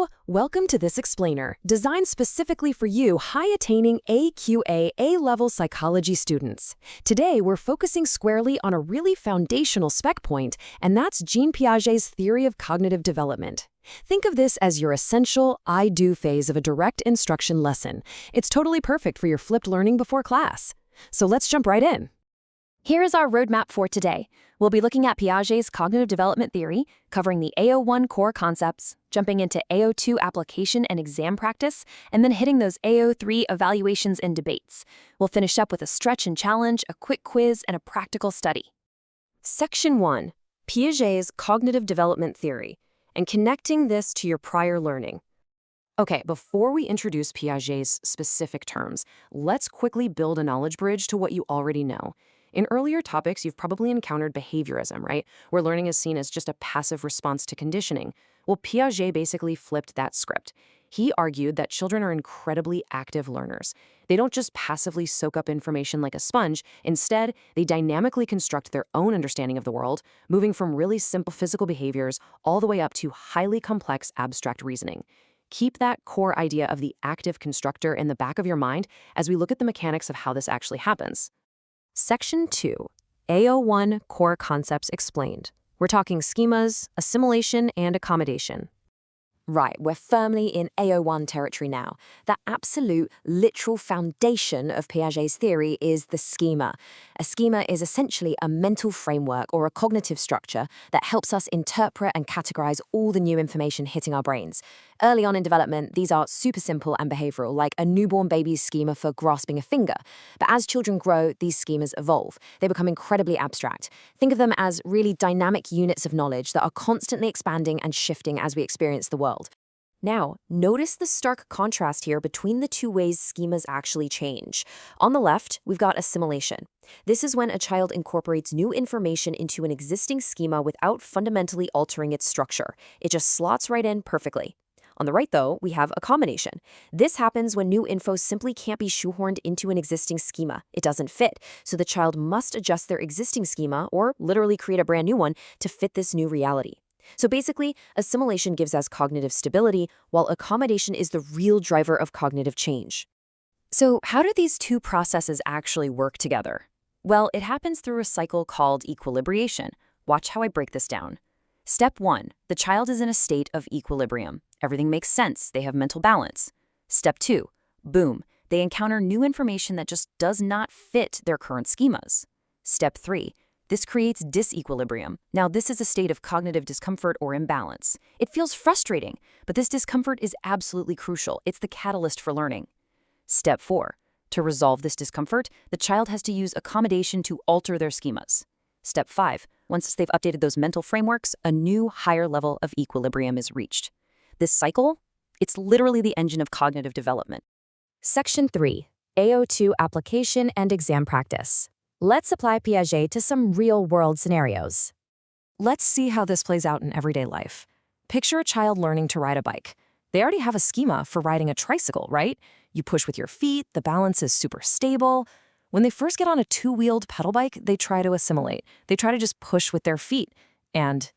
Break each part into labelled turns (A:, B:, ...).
A: Hello, welcome to this explainer, designed specifically for you high-attaining AQA A-level psychology students. Today, we're focusing squarely on a really foundational spec point, and that's Jean Piaget's theory of cognitive development. Think of this as your essential I-do phase of a direct instruction lesson. It's totally perfect for your flipped learning before class. So let's jump right in.
B: Here is our roadmap for today. We'll be looking at Piaget's cognitive development theory, covering the AO1 core concepts, jumping into AO2 application and exam practice, and then hitting those AO3 evaluations and debates. We'll finish up with a stretch and challenge, a quick quiz, and a practical study.
A: Section 1. Piaget's cognitive development theory, and connecting this to your prior learning. Okay, before we introduce Piaget's specific terms, let's quickly build a knowledge bridge to what you already know. In earlier topics, you've probably encountered behaviorism, right? Where learning is seen as just a passive response to conditioning. Well, Piaget basically flipped that script. He argued that children are incredibly active learners. They don't just passively soak up information like a sponge. Instead, they dynamically construct their own understanding of the world, moving from really simple physical behaviors all the way up to highly complex abstract reasoning. Keep that core idea of the active constructor in the back of your mind as we look at the mechanics of how this actually happens. Section 2. AO1 Core Concepts Explained. We're talking schemas, assimilation, and accommodation.
B: Right, we're firmly in AO1 territory now. The absolute, literal foundation of Piaget's theory is the schema. A schema is essentially a mental framework or a cognitive structure that helps us interpret and categorize all the new information hitting our brains. Early on in development, these are super simple and behavioral, like a newborn baby's schema for grasping a finger. But as children grow, these schemas evolve. They become incredibly abstract. Think of them as really dynamic units of knowledge that are constantly expanding and shifting as we experience the world. Now, notice the stark contrast here between the two ways schemas actually change. On the left, we've got assimilation. This is when a child incorporates new information into an existing schema without fundamentally altering its structure. It just slots right in perfectly. On the right, though, we have accommodation. This happens when new info simply can't be shoehorned into an existing schema. It doesn't fit, so the child must adjust their existing schema or literally create a brand new one to fit this new reality. So basically, assimilation gives us cognitive stability, while accommodation is the real driver of cognitive change.
A: So how do these two processes actually work together? Well, it happens through a cycle called equilibration. Watch how I break this down. Step 1, the child is in a state of equilibrium. Everything makes sense, they have mental balance. Step 2, boom, they encounter new information that just does not fit their current schemas. Step 3, this creates disequilibrium. Now, this is a state of cognitive discomfort or imbalance. It feels frustrating, but this discomfort is absolutely crucial. It's the catalyst for learning. Step 4. To resolve this discomfort, the child has to use accommodation to alter their schemas. Step 5. Once they've updated those mental frameworks, a new, higher level of equilibrium is reached. This cycle, it's literally the engine of cognitive development.
B: Section 3. AO2 Application and Exam Practice. Let's apply Piaget to some real-world scenarios.
A: Let's see how this plays out in everyday life. Picture a child learning to ride a bike. They already have a schema for riding a tricycle, right? You push with your feet, the balance is super stable. When they first get on a two-wheeled pedal bike, they try to assimilate. They try to just push with their feet, and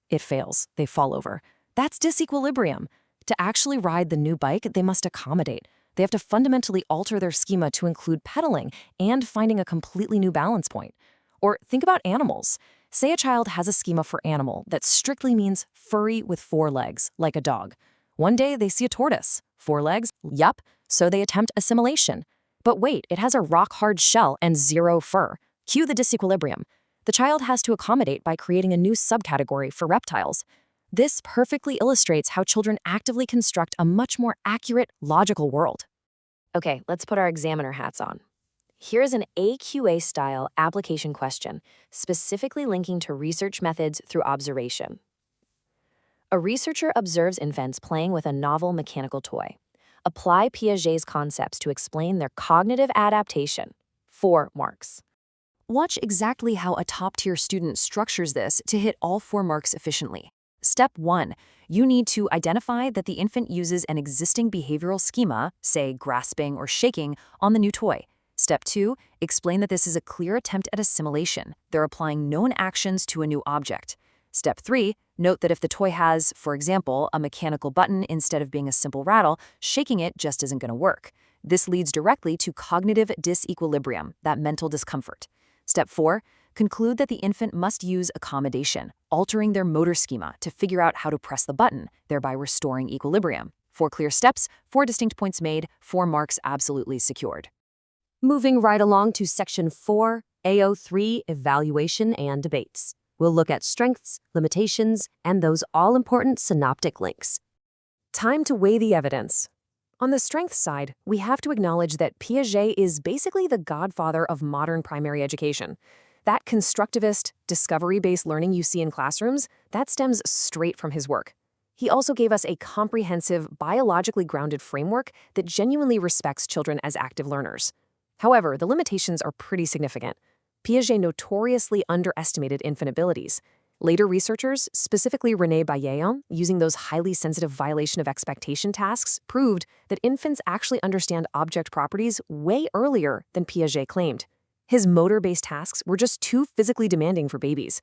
A: it fails. They fall over. That's disequilibrium. To actually ride the new bike, they must accommodate. They have to fundamentally alter their schema to include pedaling and finding a completely new balance point. Or think about animals. Say a child has a schema for animal that strictly means furry with 4 legs, like a dog. One day they see a tortoise. 4 legs? Yup. So they attempt assimilation. But wait, it has a rock-hard shell and 0 fur. Cue the disequilibrium. The child has to accommodate by creating a new subcategory for reptiles. This perfectly illustrates how children actively construct a much more accurate, logical world.
B: Okay, let's put our examiner hats on. Here's an AQA-style application question, specifically linking to research methods through observation. A researcher observes infants playing with a novel mechanical toy. Apply Piaget's concepts to explain their cognitive adaptation. 4 marks.
A: Watch exactly how a top-tier student structures this to hit all 4 marks efficiently. Step 1. You need to identify that the infant uses an existing behavioral schema, say grasping or shaking, on the new toy. Step 2. Explain that this is a clear attempt at assimilation. They're applying known actions to a new object. Step 3, note that if the toy has, for example, a mechanical button instead of being a simple rattle, shaking it just isn't going to work. This leads directly to cognitive disequilibrium, that mental discomfort. Step 4, conclude that the infant must use accommodation, altering their motor schema to figure out how to press the button, thereby restoring equilibrium. 4 clear steps, 4 distinct points made, 4 marks absolutely secured.
B: Moving right along to Section 4, AO3, Evaluation and Debates. We'll look at strengths, limitations, and those all-important synoptic links.
A: Time to weigh the evidence. On the strength side, we have to acknowledge that Piaget is basically the godfather of modern primary education. That constructivist, discovery-based learning you see in classrooms, that stems straight from his work. He also gave us a comprehensive, biologically grounded framework that genuinely respects children as active learners. However, the limitations are pretty significant. Piaget notoriously underestimated infant abilities. Later researchers, specifically René Bailléon, using those highly sensitive violation of expectation tasks, proved that infants actually understand object properties way earlier than Piaget claimed. His motor-based tasks were just too physically demanding for babies.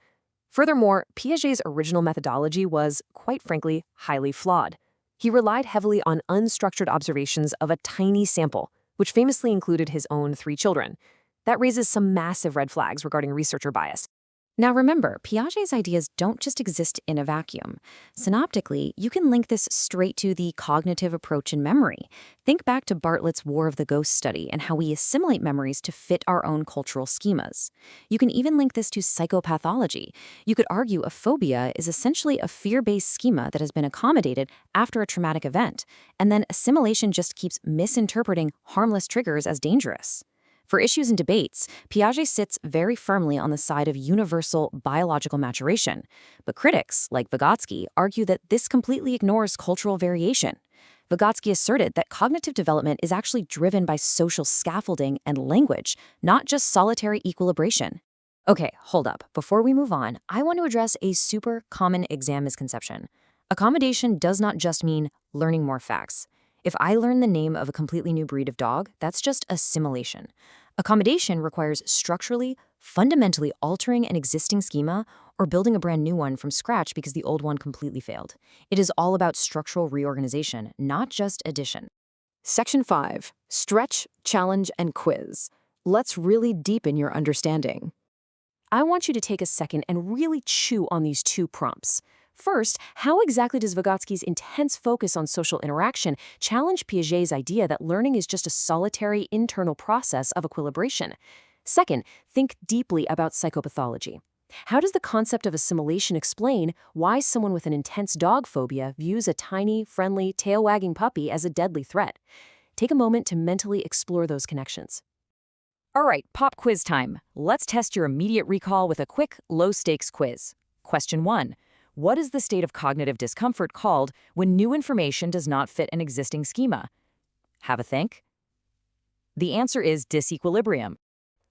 A: Furthermore, Piaget's original methodology was, quite frankly, highly flawed. He relied heavily on unstructured observations of a tiny sample, which famously included his own 3 children. That raises some massive red flags regarding researcher bias.
B: Now remember, Piaget's ideas don't just exist in a vacuum. Synoptically, you can link this straight to the cognitive approach in memory. Think back to Bartlett's War of the Ghosts study and how we assimilate memories to fit our own cultural schemas. You can even link this to psychopathology. You could argue a phobia is essentially a fear-based schema that has been accommodated after a traumatic event, and then assimilation just keeps misinterpreting harmless triggers as dangerous. For issues and debates, Piaget sits very firmly on the side of universal biological maturation, but critics, like Vygotsky, argue that this completely ignores cultural variation. Vygotsky asserted that cognitive development is actually driven by social scaffolding and language, not just solitary equilibration. Okay, hold up. Before we move on, I want to address a super common exam misconception. Accommodation does not just mean learning more facts. If I learn the name of a completely new breed of dog, that's just assimilation. Accommodation requires structurally, fundamentally altering an existing schema or building a brand new one from scratch because the old one completely failed. It is all about structural reorganization, not just addition.
A: Section 5, Stretch, Challenge, and Quiz. Let's really deepen your understanding. I want you to take a second and really chew on these 2 prompts. First, how exactly does Vygotsky's intense focus on social interaction challenge Piaget's idea that learning is just a solitary internal process of equilibration? Second, think deeply about psychopathology. How does the concept of assimilation explain why someone with an intense dog phobia views a tiny, friendly, tail-wagging puppy as a deadly threat? Take a moment to mentally explore those connections. All right, pop quiz time. Let's test your immediate recall with a quick, low-stakes quiz. Question 1. What is the state of cognitive discomfort called when new information does not fit an existing schema? Have a think. The answer is disequilibrium.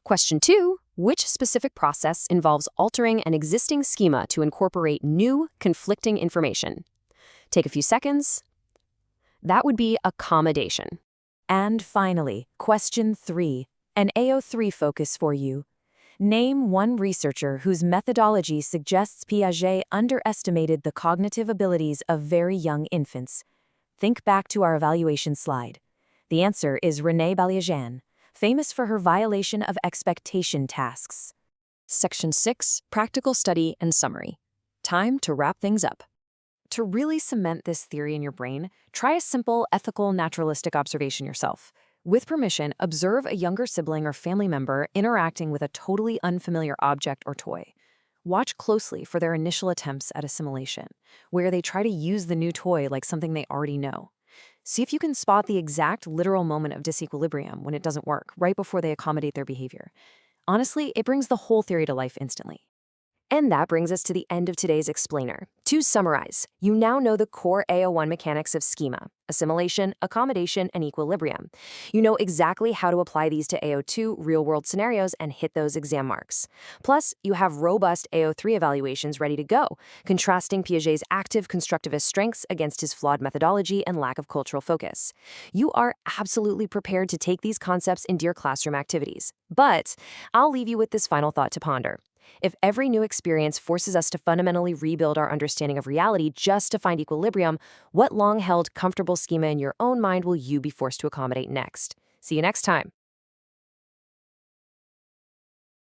B: Question 2. Which specific process involves altering an existing schema to incorporate new, conflicting information? Take a few seconds. That would be accommodation.
A: And finally, question 3, an AO3 focus for you. Name one researcher whose methodology suggests Piaget underestimated the cognitive abilities of very young infants. Think back to our evaluation slide. The answer is René Bailléon, famous for her violation of expectation tasks.
B: Section 6, Practical Study and Summary. Time to wrap things up.
A: To really cement this theory in your brain, try a simple, ethical, naturalistic observation yourself. With permission, observe a younger sibling or family member interacting with a totally unfamiliar object or toy. Watch closely for their initial attempts at assimilation, where they try to use the new toy like something they already know. See if you can spot the exact literal moment of disequilibrium when it doesn't work, right before they accommodate their behavior. Honestly, it brings the whole theory to life instantly.
B: And that brings us to the end of today's explainer. To summarize, you now know the core AO1 mechanics of schema: assimilation, accommodation, and equilibrium. You know exactly how to apply these to AO2 real-world scenarios and hit those exam marks. Plus, you have robust AO3 evaluations ready to go, contrasting Piaget's active constructivist strengths against his flawed methodology and lack of cultural focus. You are absolutely prepared to take these concepts into your classroom activities. But I'll leave you with this final thought to ponder. If every new experience forces us to fundamentally rebuild our understanding of reality just to find equilibrium, what long-held, comfortable schema in your own mind will you be forced to accommodate next? See you next time.